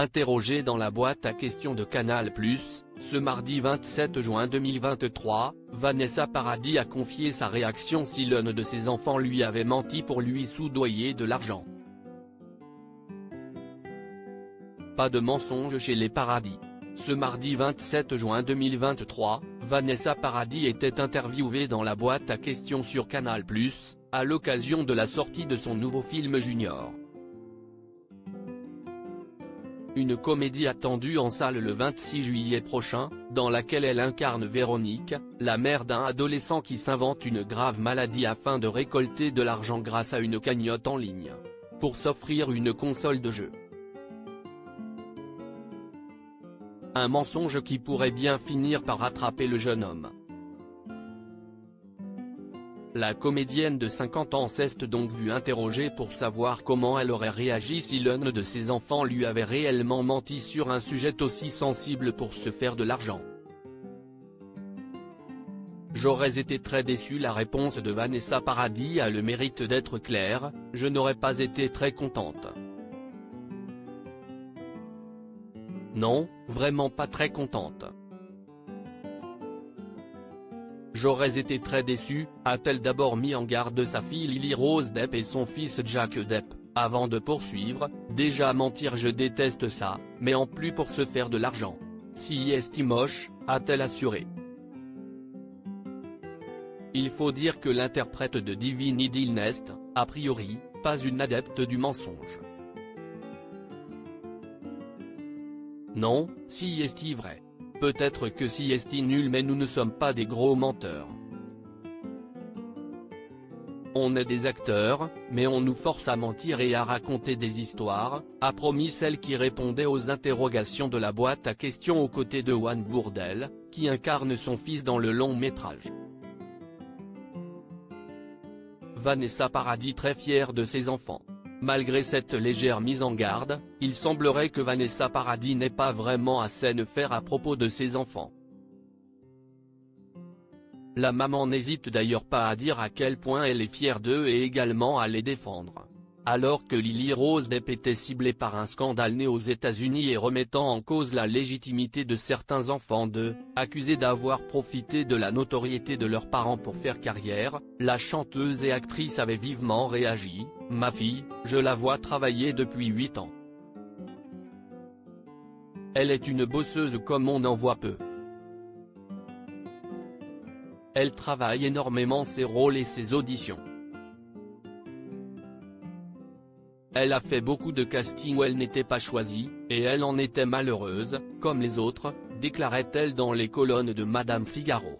Interrogée dans la boîte à questions de Canal+, ce mardi 27 juin 2023, Vanessa Paradis a confié sa réaction si l'un de ses enfants lui avait menti pour lui soudoyer de l'argent. Pas de mensonge chez les Paradis. Ce mardi 27 juin 2023, Vanessa Paradis était interviewée dans la boîte à questions sur Canal+, à l'occasion de la sortie de son nouveau film Junior. Une comédie attendue en salle le 26 juillet prochain, dans laquelle elle incarne Véronique, la mère d'un adolescent qui s'invente une grave maladie afin de récolter de l'argent grâce à une cagnotte en ligne, pour s'offrir une console de jeu. Un mensonge qui pourrait bien finir par rattraper le jeune homme. La comédienne de 50 ans s'est donc vue interrogée pour savoir comment elle aurait réagi si l'un de ses enfants lui avait réellement menti sur un sujet aussi sensible pour se faire de l'argent. J'aurais été très déçu. La réponse de Vanessa Paradis a le mérite d'être claire, je n'aurais pas été très contente. Non, vraiment pas très contente. J'aurais été très déçue, a-t-elle d'abord mis en garde sa fille Lily Rose Depp et son fils Jack Depp, avant de poursuivre, déjà mentir je déteste ça, mais en plus pour se faire de l'argent. Si est moche, a-t-elle assuré. Il faut dire que l'interprète de Divine Idyll n'est, a priori, pas une adepte du mensonge. Non, si est vrai. Peut-être que si est nul mais nous ne sommes pas des gros menteurs. On est des acteurs, mais on nous force à mentir et à raconter des histoires, a promis celle qui répondait aux interrogations de la boîte à questions aux côtés de Juan Bourdelle, qui incarne son fils dans le long métrage. Vanessa Paradis très fière de ses enfants. Malgré cette légère mise en garde, il semblerait que Vanessa Paradis n'ait pas vraiment à scène faire à propos de ses enfants. La maman n'hésite d'ailleurs pas à dire à quel point elle est fière d'eux et également à les défendre. Alors que Lily Rose Depp était ciblée par un scandale né aux États-Unis et remettant en cause la légitimité de certains enfants accusés d'avoir profité de la notoriété de leurs parents pour faire carrière, la chanteuse et actrice avait vivement réagi. « Ma fille, je la vois travailler depuis 8 ans. Elle est une bosseuse comme on en voit peu. Elle travaille énormément ses rôles et ses auditions. Elle a fait beaucoup de castings où elle n'était pas choisie, et elle en était malheureuse, comme les autres », déclarait-elle dans les colonnes de Madame Figaro.